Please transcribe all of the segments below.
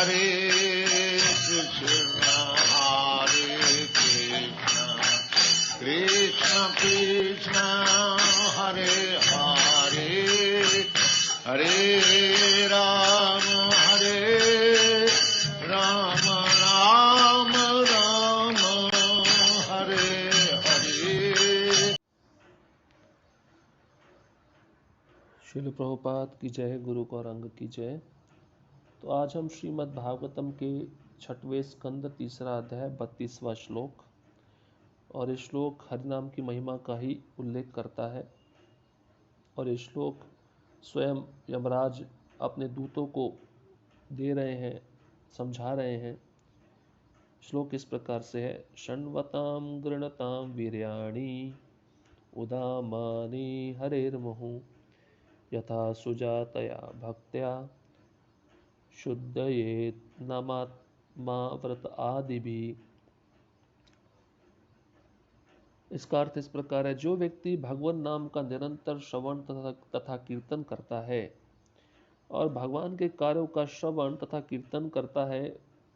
हरे कृष्णा कृष्ण कृष्ण हरे हरे हरे राम राम राम हरे हरे। श्रील प्रभुपाद की जय, गुरु गौरांग की जय। तो आज हम श्रीमद् भागवतम के 6वें स्कंद 3रा अध्याय 32वां श्लोक, और ये श्लोक हरिनाम की महिमा का ही उल्लेख करता है। और ये श्लोक स्वयं यमराज अपने दूतों को दे रहे हैं, समझा रहे हैं। श्लोक इस प्रकार से है। षण्वतां गृणतां वीर्याणि उदामानि हरेर्मुहुः यथा सुजातया भक्त्या शुद्धयेत नमात्मा व्रत आदि भी। इसका अर्थ इस प्रकार है, जो व्यक्ति भगवान नाम का निरंतर श्रवण तथा कीर्तन करता है और भगवान के कार्यों का श्रवण तथा कीर्तन करता है,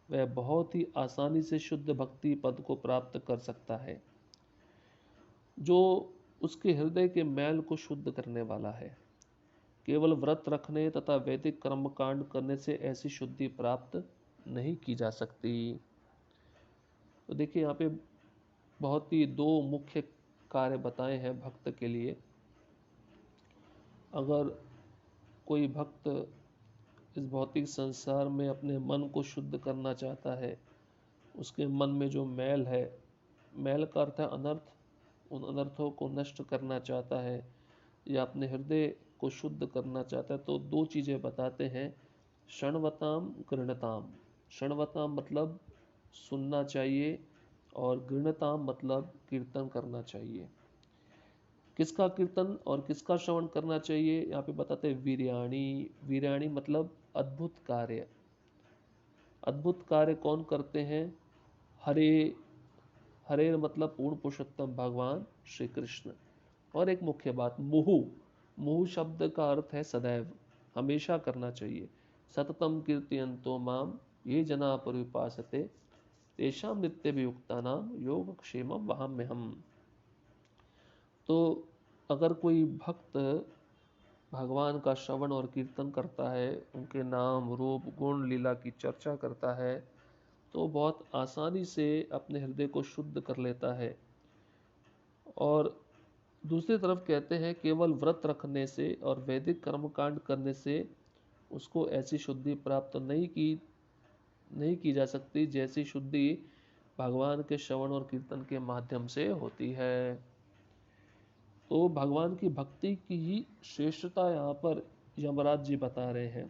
वह बहुत ही आसानी से शुद्ध भक्ति पद को प्राप्त कर सकता है, जो उसके हृदय के मैल को शुद्ध करने वाला है। केवल व्रत रखने तथा वैदिक कर्मकांड करने से ऐसी शुद्धि प्राप्त नहीं की जा सकती। तो देखिए, यहाँ पे बहुत ही 2 मुख्य कार्य बताए हैं भक्त के लिए। अगर कोई भक्त इस भौतिक संसार में अपने मन को शुद्ध करना चाहता है, उसके मन में जो मैल है, मैल का अर्थ है अनर्थ, उन अनर्थों को नष्ट करना चाहता है या अपने हृदय को शुद्ध करना चाहता है, तो 2 चीज़ें बताते हैं। षण्वताम गृणताम। षण्वताम मतलब सुनना चाहिए, और गृणताम मतलब कीर्तन करना चाहिए। किसका कीर्तन और किसका श्रवण करना चाहिए, यहाँ पे बताते हैं वीर्याणि। वीर्याणि मतलब अद्भुत कार्य। अद्भुत कार्य कौन करते हैं? हरे। हरे मतलब पूर्ण पुरुषोत्तम भगवान श्री कृष्ण। और एक मुख्य बात, मुहु। मुहु शब्द का अर्थ है सदैव, हमेशा करना चाहिए। सततम कीर्तयन्तो माम ये जना परिपासते तेषां नित्यभियुक्तानां योगक्षेमं वहाम्यहम्। तो अगर कोई भक्त भगवान का श्रवण और कीर्तन करता है, उनके नाम रूप गुण लीला की चर्चा करता है, तो बहुत आसानी से अपने हृदय को शुद्ध कर लेता है। और दूसरी तरफ कहते हैं, केवल व्रत रखने से और वैदिक कर्मकांड करने से उसको ऐसी शुद्धि प्राप्त नहीं की जा सकती जैसी शुद्धि भगवान के श्रवण और कीर्तन के माध्यम से होती है। तो भगवान की भक्ति की ही श्रेष्ठता यहाँ पर यमराज जी बता रहे हैं,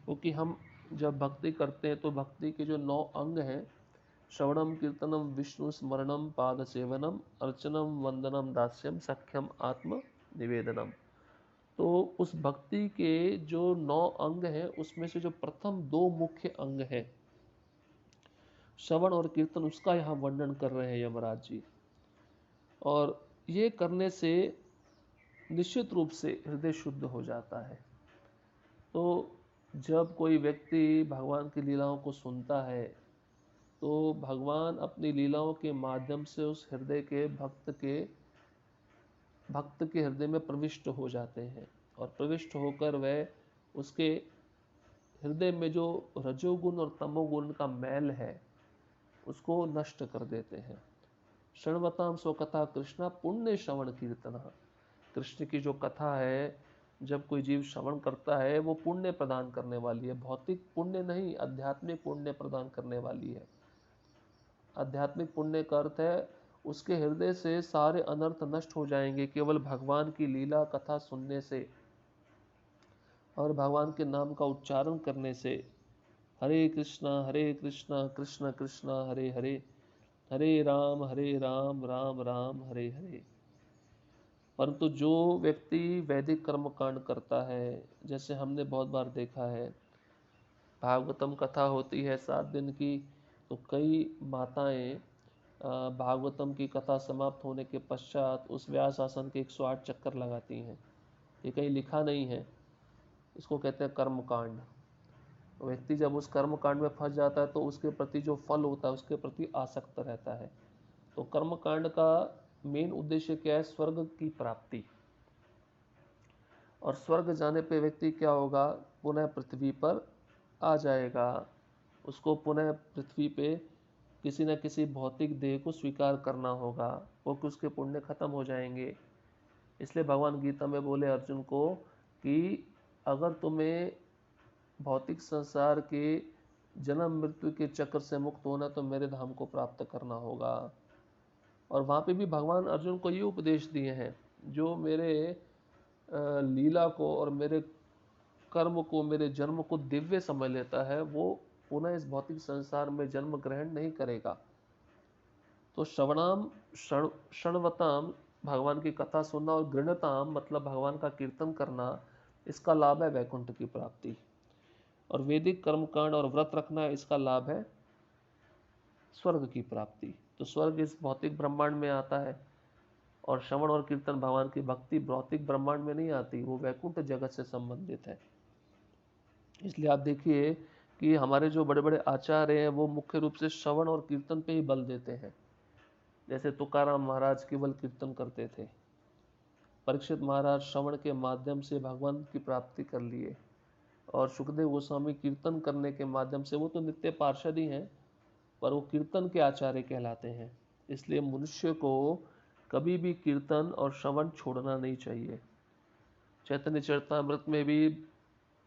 क्योंकि हम जब भक्ति करते हैं तो भक्ति के जो 9 अंग हैं, श्रवणम कीर्तनम विष्णु स्मरणम पाद सेवनम अर्चनम वंदनम दास्यम सख्यम आत्म निवेदनम, तो उस भक्ति के जो 9 अंग हैं, उसमें से जो प्रथम 2 मुख्य अंग हैं श्रवण और कीर्तन, उसका यहाँ वर्णन कर रहे हैं यमराज जी। और ये करने से निश्चित रूप से हृदय शुद्ध हो जाता है। तो जब कोई व्यक्ति भगवान की लीलाओं को सुनता है, तो भगवान अपनी लीलाओं के माध्यम से उस हृदय के भक्त के हृदय में प्रविष्ट हो जाते हैं, और प्रविष्ट होकर वह उसके हृदय में जो रजोगुण और तमोगुण का मैल है, उसको नष्ट कर देते हैं। षण्वताम स्वकथा कृष्णा पुण्य श्रवण कीर्तन। कृष्ण की जो कथा है, जब कोई जीव श्रवण करता है, वो पुण्य प्रदान करने वाली है। भौतिक पुण्य नहीं, आध्यात्मिक पुण्य प्रदान करने वाली है। आध्यात्मिक पुण्य का अर्थ है उसके हृदय से सारे अनर्थ नष्ट हो जाएंगे केवल भगवान की लीला कथा सुनने से और भगवान के नाम का उच्चारण करने से। हरे कृष्णा कृष्ण कृष्ण हरे हरे, हरे राम राम राम हरे हरे। परंतु जो व्यक्ति वैदिक कर्म कांड करता है, जैसे हमने बहुत बार देखा है, भागवतम कथा होती है 7 दिन की, तो कई माताएं भागवतम की कथा समाप्त होने के पश्चात उस व्यास आसन के 108 चक्कर लगाती हैं। ये कहीं लिखा नहीं है, इसको कहते हैं कर्म कांड। व्यक्ति जब उस कर्म कांड में फंस जाता है तो उसके प्रति जो फल होता है उसके प्रति आसक्त रहता है। तो कर्म कांड का मेन उद्देश्य क्या है? स्वर्ग की प्राप्ति। और स्वर्ग जाने पे व्यक्ति क्या होगा? पुनः पृथ्वी पर आ जाएगा। उसको पुनः पृथ्वी पे किसी न किसी भौतिक देह को स्वीकार करना होगा, क्योंकि उसके पुण्य खत्म हो जाएंगे। इसलिए भगवान गीता में बोले अर्जुन को कि अगर तुम्हें भौतिक संसार के जन्म मृत्यु के चक्र से मुक्त होना तो मेरे धाम को प्राप्त करना होगा। और वहाँ पे भी भगवान अर्जुन को ये उपदेश दिए हैं, जो मेरे लीला को और मेरे कर्म को, मेरे जन्म को दिव्य समझ लेता है, वो पुनः इस भौतिक संसार में जन्म ग्रहण नहीं करेगा। तो श्रवणाम शृण्वताम, भगवान की कथा सुनना, और गृणताम मतलब भगवान का कीर्तन करना, इसका लाभ है वैकुंठ की प्राप्ति। और वैदिक कर्मकांड और व्रत रखना, इसका लाभ है स्वर्ग की प्राप्ति। तो स्वर्ग इस भौतिक ब्रह्मांड में आता है, और श्रवण और कीर्तन भगवान की भक्ति भौतिक ब्रह्मांड में नहीं आती, वो वैकुंठ जगत से संबंधित है। इसलिए आप देखिए कि हमारे जो बड़े बड़े आचार्य हैं वो मुख्य रूप से श्रवण और कीर्तन पे ही बल देते हैं। जैसे तुकाराम महाराज केवल कीर्तन करते थे, परीक्षित महाराज श्रवण के माध्यम से भगवान की प्राप्ति कर लिए, और सुखदेव गोस्वामी कीर्तन करने के माध्यम से, वो तो नित्य पार्षद ही हैं पर वो कीर्तन के आचार्य कहलाते हैं। इसलिए मनुष्य को कभी भी कीर्तन और श्रवण छोड़ना नहीं चाहिए। चैतन्य चरितामृत में भी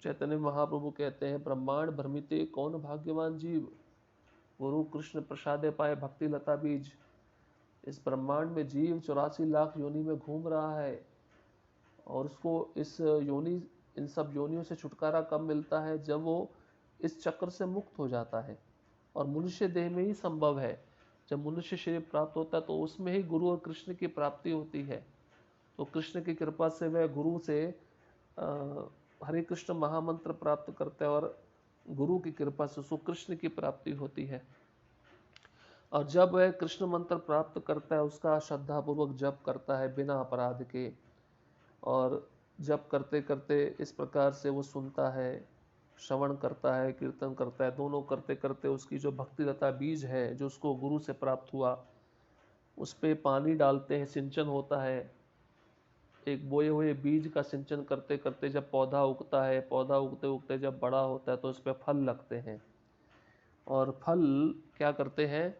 चैतन्य महाप्रभु कहते हैं, ब्रह्मांड भ्रमिते कौन भाग्यवान जीव, गुरु कृष्ण प्रसादे पाए भक्ति लता बीज। इस ब्रह्मांड में जीव 84 लाख योनि में घूम रहा है, और उसको इन सब योनियों से छुटकारा कब मिलता है? जब वो इस चक्र से मुक्त हो जाता है। और मनुष्य देह में ही संभव है, जब मनुष्य शरीर प्राप्त होता है तो उसमें ही गुरु और कृष्ण की प्राप्ति होती है। तो कृष्ण की कृपा से वह गुरु से हरे कृष्ण महामंत्र प्राप्त करता है, और गुरु की कृपा से उसको कृष्ण की प्राप्ति होती है। और जब वह कृष्ण मंत्र प्राप्त करता है, उसका श्रद्धापूर्वक जप करता है बिना अपराध के, और जप करते करते इस प्रकार से वो सुनता है, श्रवण करता है, कीर्तन करता है, दोनों करते करते उसकी जो भक्ति लता बीज है जो उसको गुरु से प्राप्त हुआ, उस पर पानी डालते हैं, सिंचन होता है। एक बोए हुए बीज का सिंचन करते करते जब पौधा उगता है, पौधा उगते उगते जब बड़ा होता है तो उस पर फल लगते हैं। और फल क्या करते हैं?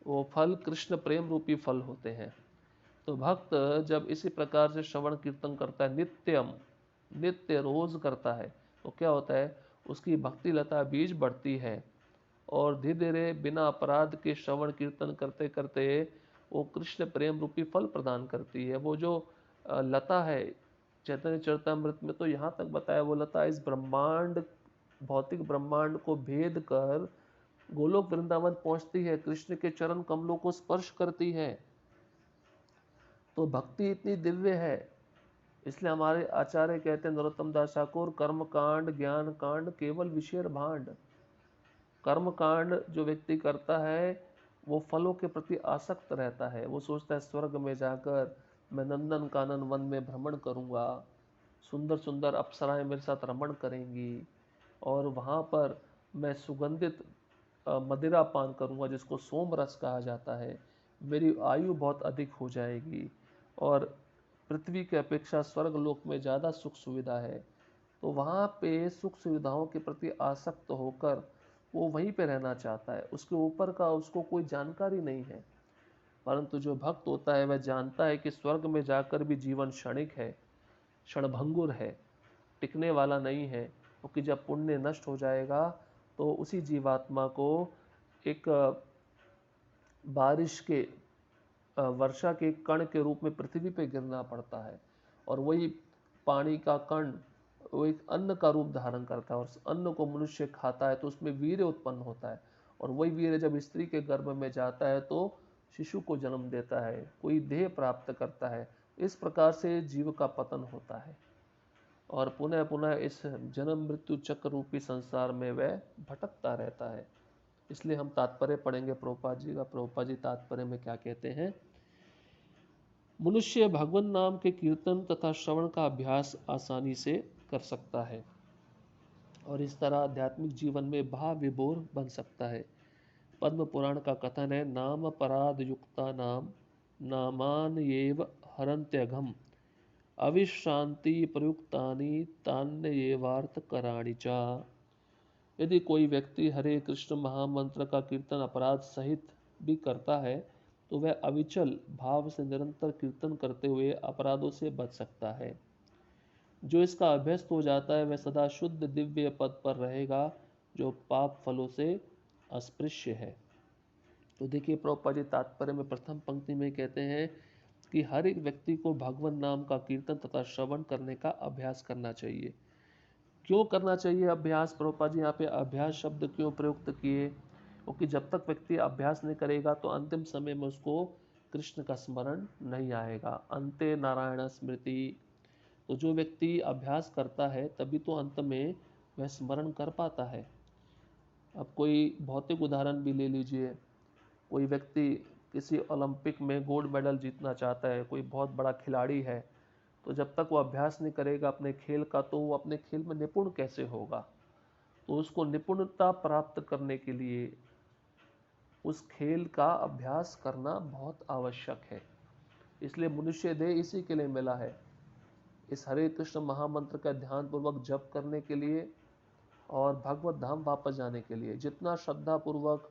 वो फल कृष्ण प्रेम रूपी फल होते हैं। तो भक्त जब इसी प्रकार से श्रवण कीर्तन करता है, नित्य रोज करता है, तो क्या होता है? उसकी भक्ति लता बीज बढ़ती है, और धीरे धीरे बिना अपराध के श्रवण कीर्तन करते करते वो कृष्ण प्रेम रूपी फल प्रदान करती है। वो जो लता है चैतन्य चरितामृत में तो यहाँ तक बताया, वो लता इस ब्रह्मांड, भौतिक ब्रह्मांड को भेद कर गोलोक वृंदावन पहुंचती है, कृष्ण के चरण कमलों को स्पर्श करती है। तो भक्ति इतनी दिव्य है। इसलिए हमारे आचार्य कहते हैं, नरोत्तम दास ठाकुर, कर्म कांड ज्ञान कांड केवल विषय भांड। कर्म कांड जो व्यक्ति करता है वो फलों के प्रति आसक्त रहता है। वो सोचता है स्वर्ग में जाकर मैं नंदन कानन वन में भ्रमण करूंगा, सुंदर सुंदर अप्सराएं मेरे साथ रमण करेंगी, और वहाँ पर मैं सुगंधित मदिरा पान करूंगा जिसको सोम रस कहा जाता है, मेरी आयु बहुत अधिक हो जाएगी, और पृथ्वी के अपेक्षा स्वर्ग लोक में ज़्यादा सुख सुविधा है। तो वहाँ पे सुख सुविधाओं के प्रति आसक्त होकर वो वहीं पे रहना चाहता है, उसके ऊपर का उसको कोई जानकारी नहीं है। परंतु जो भक्त होता है वह जानता है कि स्वर्ग में जाकर भी जीवन क्षणिक है, क्षणभंगुर है, टिकने वाला नहीं है, क्योंकि जब पुण्य नष्ट हो जाएगा तो उसी जीवात्मा को एक बारिश के वर्षा के कण के रूप में पृथ्वी पे गिरना पड़ता है, और वही पानी का कण वो एक अन्न का रूप धारण करता है, और उस अन्न को मनुष्य खाता है तो उसमें वीर्य उत्पन्न होता है, और वही वीर्य जब स्त्री के गर्भ में जाता है तो शिशु को जन्म देता है, कोई देह प्राप्त करता है। इस प्रकार से जीव का पतन होता है, और पुनः पुनः इस जन्म मृत्यु चक्र रूपी संसार में वह भटकता रहता है। इसलिए हम तात्पर्य पढ़ेंगे प्रभुपाद जी का। प्रभुपाद जी तात्पर्य में क्या कहते हैं? मनुष्य भगवान नाम के कीर्तन तथा श्रवण का अभ्यास आसानी से कर सकता है, और इस तरह आध्यात्मिक जीवन में भाव विभोर बन सकता है। पद्म पुराण का कथन है, नाम अपराध युक्ता नाम नामान येव हरन्त्यघम अविश्रांति प्रयुक्तानि तान्येवार्थ कराणि च। यदि कोई व्यक्ति हरे कृष्ण महामंत्र का कीर्तन अपराध सहित भी करता है तो वह अविचल भाव से निरंतर कीर्तन करते हुए अपराधों से बच सकता है। जो इसका अभ्यस्त हो जाता है वह सदा शुद्ध दिव्य पद पर रहेगा जो पाप फलों से अस्पृश्य है। तो देखिए प्रभुपाद जी तात्पर्य में प्रथम पंक्ति में कहते हैं कि हर एक व्यक्ति को भगवान नाम का कीर्तन तथा श्रवण करने का अभ्यास करना चाहिए। क्यों करना चाहिए अभ्यास? प्रभुपाद जी यहाँ पे अभ्यास शब्द क्यों प्रयुक्त किए? क्योंकि जब तक व्यक्ति अभ्यास नहीं करेगा तो अंतिम समय में उसको कृष्ण का स्मरण नहीं आएगा। अंते नारायण स्मृति। तो जो व्यक्ति अभ्यास करता है तभी तो अंत में वह स्मरण कर पाता है। अब कोई भौतिक उदाहरण भी ले लीजिए। कोई व्यक्ति किसी ओलंपिक में गोल्ड मेडल जीतना चाहता है, कोई बहुत बड़ा खिलाड़ी है, तो जब तक वो अभ्यास नहीं करेगा अपने खेल का तो वो अपने खेल में निपुण कैसे होगा? तो उसको निपुणता प्राप्त करने के लिए उस खेल का अभ्यास करना बहुत आवश्यक है। इसलिए मनुष्य देह इसी के लिए मिला है, इस हरे कृष्ण महामंत्र का ध्यान पूर्वक जप करने के लिए और भगवत धाम वापस जाने के लिए। जितना श्रद्धा पूर्वक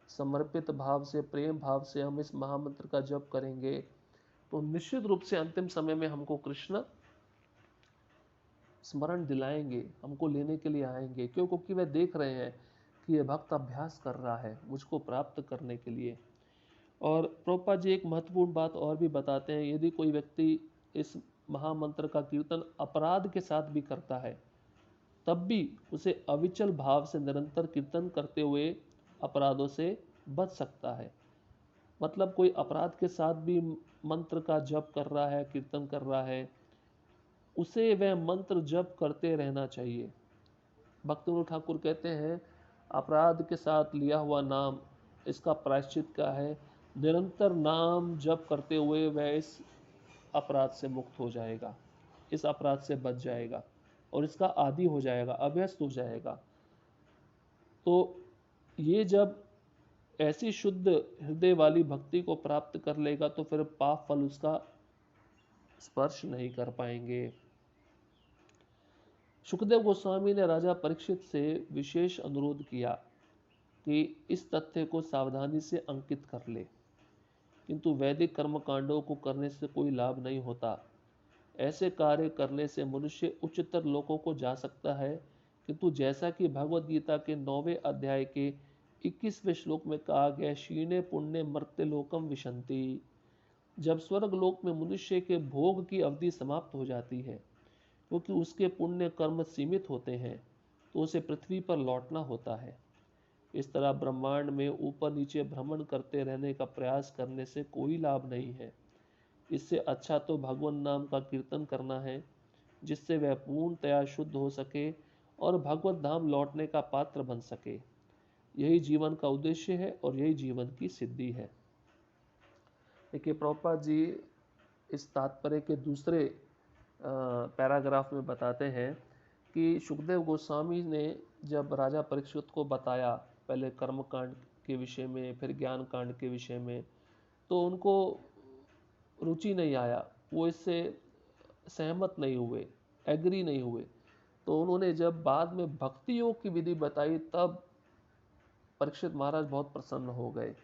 समर्पित भाव से प्रेम भाव से हम इस महामंत्र का जप करेंगे तो निश्चित रूप से अंतिम समय में हमको कृष्ण स्मरण दिलाएंगे, हमको लेने के लिए आएंगे। क्यों? क्योंकि वे देख रहे हैं कि यह भक्त अभ्यास कर रहा है मुझको प्राप्त करने के लिए। और प्रभुपाद जी एक महत्वपूर्ण बात और भी बताते हैं, यदि कोई व्यक्ति इस महामंत्र का कीर्तन अपराध के साथ भी करता है तब भी उसे अविचल भाव से निरंतर कीर्तन करते हुए अपराधों से बच सकता है। मतलब कोई अपराध के साथ भी मंत्र का जप कर रहा है, कीर्तन कर रहा है, उसे वह मंत्र जप करते रहना चाहिए। भक्तिविनोद ठाकुर कहते हैं, अपराध के साथ लिया हुआ नाम इसका प्रायश्चित क्या है? निरंतर नाम जप करते हुए वह इस अपराध से मुक्त हो जाएगा, इस अपराध से बच जाएगा और इसका आदी हो जाएगा, अभ्यस्त हो जाएगा। तो ये जब ऐसी शुद्ध हृदय वाली भक्ति को प्राप्त कर लेगा तो फिर पाप फल उसका स्पर्श नहीं कर पाएंगे। सुखदेव गोस्वामी ने राजा परीक्षित से विशेष अनुरोध किया कि इस तथ्य को सावधानी से अंकित कर ले, किंतु वैदिक कर्मकांडों को करने से कोई लाभ नहीं होता। ऐसे कार्य करने से मनुष्य उच्चतर लोकों को जा सकता है, किंतु जैसा कि भगवद गीता के 9वें अध्याय के 21वें श्लोक में कहा गया, क्षीणे पुण्य मर्त्य लोकम विशंति। जब स्वर्ग लोक में मनुष्य के भोग की अवधि समाप्त हो जाती है क्योंकि उसके पुण्य कर्म सीमित होते हैं तो उसे पृथ्वी पर लौटना होता है। इस तरह ब्रह्मांड में ऊपर नीचे भ्रमण करते रहने का प्रयास करने से कोई लाभ नहीं है। इससे अच्छा तो भगवान नाम का कीर्तन करना है जिससे वह पूर्णतया शुद्ध हो सके और भगवत धाम लौटने का पात्र बन सके। यही जीवन का उद्देश्य है और यही जीवन की सिद्धि है। देखिए प्रभुपाद जी इस तात्पर्य के दूसरे पैराग्राफ में बताते हैं कि सुखदेव गोस्वामी ने जब राजा परीक्षित को बताया, पहले कर्म कांड के विषय में फिर ज्ञान कांड के विषय में, तो उनको रुचि नहीं आया, वो इससे सहमत नहीं हुए, एग्री नहीं हुए। तो उन्होंने जब बाद में भक्ति योग की विधि बताई तब परीक्षित महाराज बहुत प्रसन्न हो गए।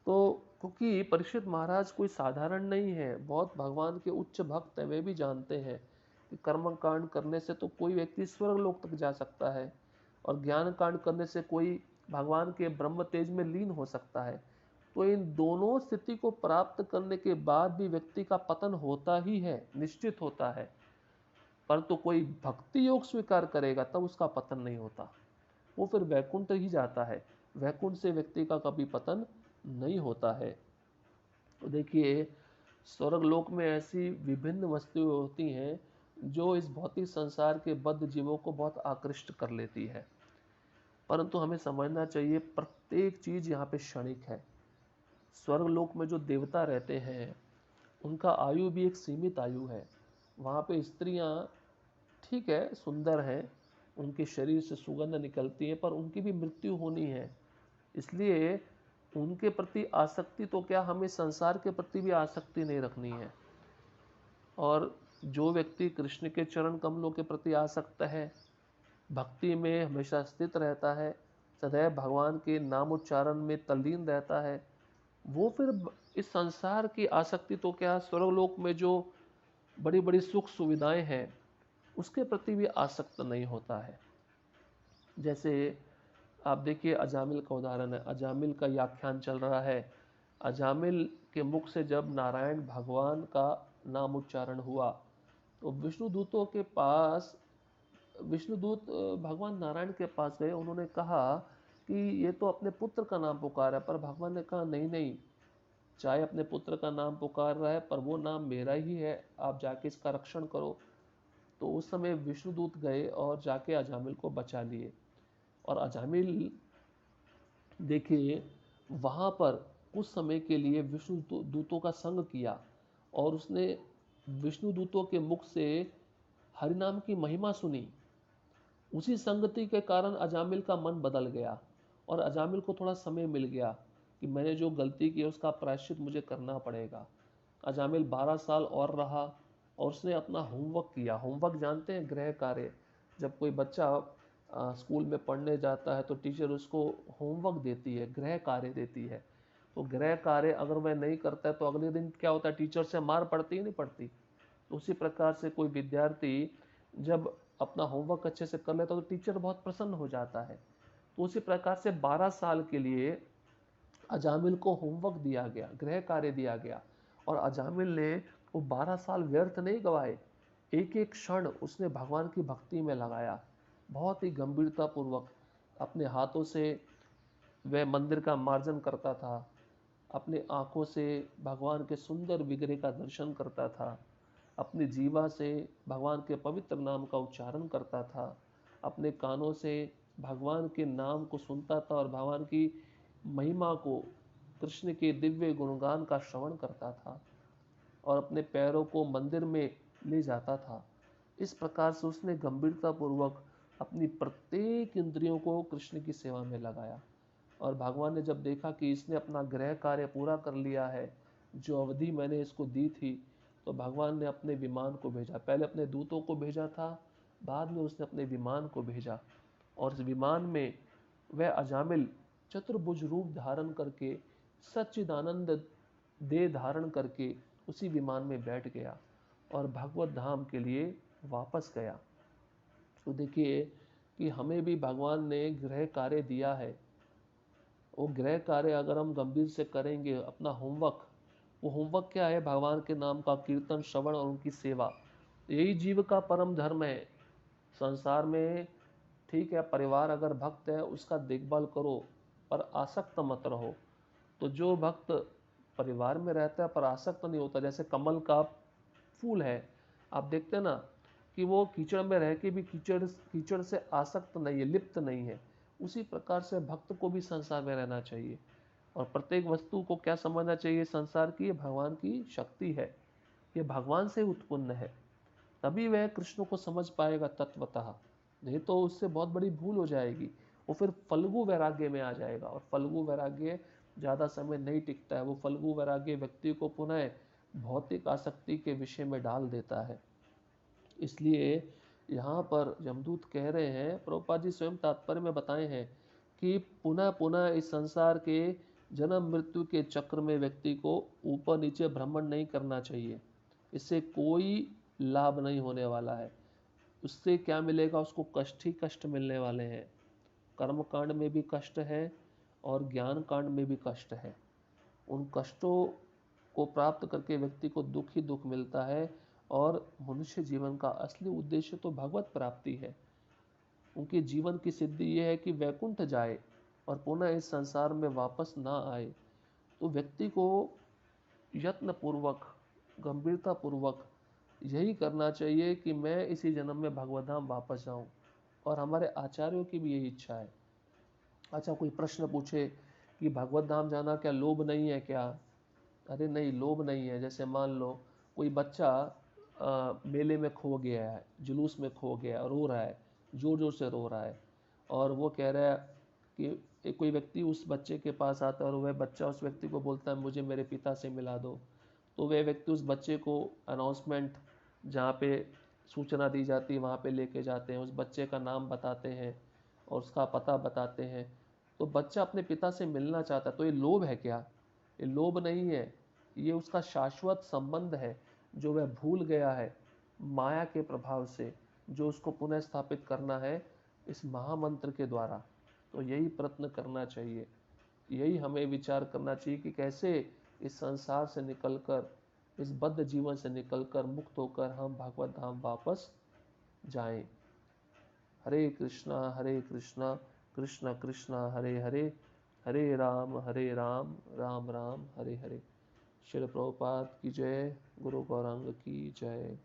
तो क्योंकि परीक्षित महाराज कोई साधारण नहीं है, बहुत भगवान के उच्च भक्त हैं। वे भी जानते हैं कि कर्म कांड करने से तो कोई व्यक्ति स्वर्ग लोक तक जा सकता है और ज्ञान कांड करने से कोई भगवान के ब्रह्म तेज में लीन हो सकता है। तो इन दोनों स्थिति को प्राप्त करने के बाद भी व्यक्ति का पतन होता ही है, निश्चित होता है। परंतु कोई भक्ति योग स्वीकार करेगा तब उसका पतन नहीं होता, वो फिर वैकुंठ ही जाता है। वैकुंठ से व्यक्ति का कभी पतन नहीं होता है। तो देखिए स्वर्ग लोक में ऐसी विभिन्न वस्तुएं होती हैं जो इस भौतिक संसार के बद्ध जीवों को बहुत आकृष्ट कर लेती है, परंतु हमें समझना चाहिए प्रत्येक चीज यहाँ पे क्षणिक है। स्वर्ग लोक में जो देवता रहते हैं उनका आयु भी एक सीमित आयु है। वहाँ पे स्त्रियाँ ठीक है सुंदर हैं, उनके शरीर से सुगंध निकलती है, पर उनकी भी मृत्यु होनी है। इसलिए उनके प्रति आसक्ति तो क्या, हमें संसार के प्रति भी आसक्ति नहीं रखनी है। और जो व्यक्ति कृष्ण के चरण कमलों के प्रति आसक्त है, भक्ति में हमेशा स्थित रहता है, सदैव भगवान के नाम उच्चारण में तल्लीन रहता है, वो फिर इस संसार की आसक्ति तो क्या, स्वर्गलोक में जो बड़ी बड़ी सुख सुविधाएं हैं उसके प्रति भी आसक्त नहीं होता है। जैसे आप देखिए, अजामिल का उदाहरण है। अजामिल का व्याख्यान चल रहा है। अजामिल के मुख से जब नारायण भगवान का नाम उच्चारण हुआ तो विष्णुदूत भगवान नारायण के पास गए। उन्होंने कहा कि ये तो अपने पुत्र का नाम पुकार है, पर भगवान ने कहा नहीं नहीं, चाहे अपने पुत्र का नाम पुकार रहा है पर वो नाम मेरा ही है, आप जाके इसका रक्षण करो। तो उस समय विष्णुदूत गए और जाके अजामिल को बचा लिए। और अजामिल देखिए वहाँ पर कुछ समय के लिए विष्णु दूतों का संग किया और उसने विष्णु दूतों के मुख से हरिनाम की महिमा सुनी। उसी संगति के कारण अजामिल का मन बदल गया और अजामिल को थोड़ा समय मिल गया कि मैंने जो गलती की उसका प्रायश्चित मुझे करना पड़ेगा। अजामिल 12 साल और रहा और उसने अपना होमवर्क किया। होमवर्क जानते हैं, गृह कार्य। जब कोई बच्चा स्कूल में पढ़ने जाता है तो टीचर उसको होमवर्क देती है, गृह कार्य देती है। तो गृह कार्य अगर वह नहीं करता है तो अगले दिन क्या होता है, टीचर से मार पड़ती ही नहीं पड़ती। तो उसी प्रकार से कोई विद्यार्थी जब अपना होमवर्क अच्छे से कर लेता है तो टीचर बहुत प्रसन्न हो जाता है। तो उसी प्रकार से 12 साल के लिए अजामिल को होमवर्क दिया गया, गृह कार्य दिया गया, और अजामिल ने वो 12 साल व्यर्थ नहीं गवाए। एक एक क्षण उसने भगवान की भक्ति में लगाया। बहुत ही गंभीरता पूर्वक अपने हाथों से वह मंदिर का मार्जन करता था, अपनी आंखों से भगवान के सुंदर विग्रह का दर्शन करता था, अपनी जीवा से भगवान के पवित्र नाम का उच्चारण करता था, अपने कानों से भगवान के नाम को सुनता था और भगवान की महिमा को, कृष्ण के दिव्य गुणगान का श्रवण करता था, और अपने पैरों को मंदिर में ले जाता था। इस प्रकार से उसने गंभीरता पूर्वक अपनी प्रत्येक इंद्रियों को कृष्ण की सेवा में लगाया। और भगवान ने जब देखा कि इसने अपना गृह कार्य पूरा कर लिया है, जो अवधि मैंने इसको दी थी, तो भगवान ने अपने विमान को भेजा। पहले अपने दूतों को भेजा था, बाद में उसने अपने विमान को भेजा, और इस विमान में वह अजामिल चतुर्भुज रूप धारण करके, सच्चिदानंद देह धारण करके उसी विमान में बैठ गया और भगवत धाम के लिए वापस गया। तो देखिए कि हमें भी भगवान ने गृह कार्य दिया है। वो गृह कार्य अगर हम गंभीर से करेंगे, अपना होमवर्क, वो होमवर्क क्या है, भगवान के नाम का कीर्तन, श्रवण और उनकी सेवा। यही जीव का परम धर्म है। संसार में ठीक है, परिवार अगर भक्त है उसका देखभाल करो, पर आसक्त मत रहो। तो जो भक्त परिवार में रहता है पर आसक्त नहीं होता, जैसे कमल का फूल है, आप देखते हैं ना कि वो कीचड़ में रह के भी कीचड़ से आसक्त नहीं है, लिप्त नहीं है। उसी प्रकार से भक्त को भी संसार में रहना चाहिए और प्रत्येक वस्तु को क्या समझना चाहिए, संसार की ये भगवान की शक्ति है, ये भगवान से उत्पन्न है। तभी वह कृष्ण को समझ पाएगा तत्वतः, नहीं तो उससे बहुत बड़ी भूल हो जाएगी। वो फिर फल्गु वैराग्य में आ जाएगा, और फल्गु वैराग्य ज़्यादा समय नहीं टिकता है। वो फल्गु वैराग्य व्यक्ति को पुनः भौतिक आसक्ति के विषय में डाल देता है। इसलिए यहाँ पर यमदूत कह रहे हैं, प्रभुपाद जी स्वयं तात्पर्य में बताए हैं कि पुनः पुनः इस संसार के जन्म मृत्यु के चक्र में व्यक्ति को ऊपर नीचे भ्रमण नहीं करना चाहिए। इससे कोई लाभ नहीं होने वाला है। उससे क्या मिलेगा, उसको कष्ट ही कष्ट मिलने वाले हैं। कर्म कांड में भी कष्ट है और ज्ञान कांड में भी कष्ट है। उन कष्टों को प्राप्त करके व्यक्ति को दुख ही दुख मिलता है, और मनुष्य जीवन का असली उद्देश्य तो भगवत प्राप्ति है। उनके जीवन की सिद्धि यह है कि वैकुंठ जाए और पुनः इस संसार में वापस ना आए। तो व्यक्ति को यत्न पूर्वक, गंभीरता पूर्वक यही करना चाहिए कि मैं इसी जन्म में भगवत धाम वापस जाऊं, और हमारे आचार्यों की भी यही इच्छा है। अच्छा, कोई प्रश्न पूछे कि भगवत धाम जाना क्या लोभ नहीं है क्या? अरे नहीं, लोभ नहीं है। जैसे मान लो कोई बच्चा मेले में खो गया है, जुलूस में खो गया, रो रहा है, जोर जोर से रो रहा है, और वो कह रहा है कि एक कोई व्यक्ति उस बच्चे के पास आता है और वह बच्चा उस व्यक्ति को बोलता है मुझे मेरे पिता से मिला दो। तो वह व्यक्ति उस बच्चे को अनाउंसमेंट, जहाँ पे सूचना दी जाती है, वहाँ पे लेके जाते हैं, उस बच्चे का नाम बताते हैं और उसका पता बताते हैं। तो बच्चा अपने पिता से मिलना चाहता है। तो ये लोभ है क्या? ये लोभ नहीं है, ये उसका शाश्वत संबंध है जो वह भूल गया है माया के प्रभाव से, जो उसको पुनः स्थापित करना है इस महामंत्र के द्वारा। तो यही प्रयत्न करना चाहिए, यही हमें विचार करना चाहिए कि कैसे इस संसार से निकलकर, इस बद्ध जीवन से निकलकर, मुक्त होकर हम भगवत धाम वापस जाएं। हरे कृष्णा कृष्ण कृष्ण हरे हरे, हरे राम राम राम हरे हरे। श्रील प्रभुपाद की जय, गुरु गौरांग की जय।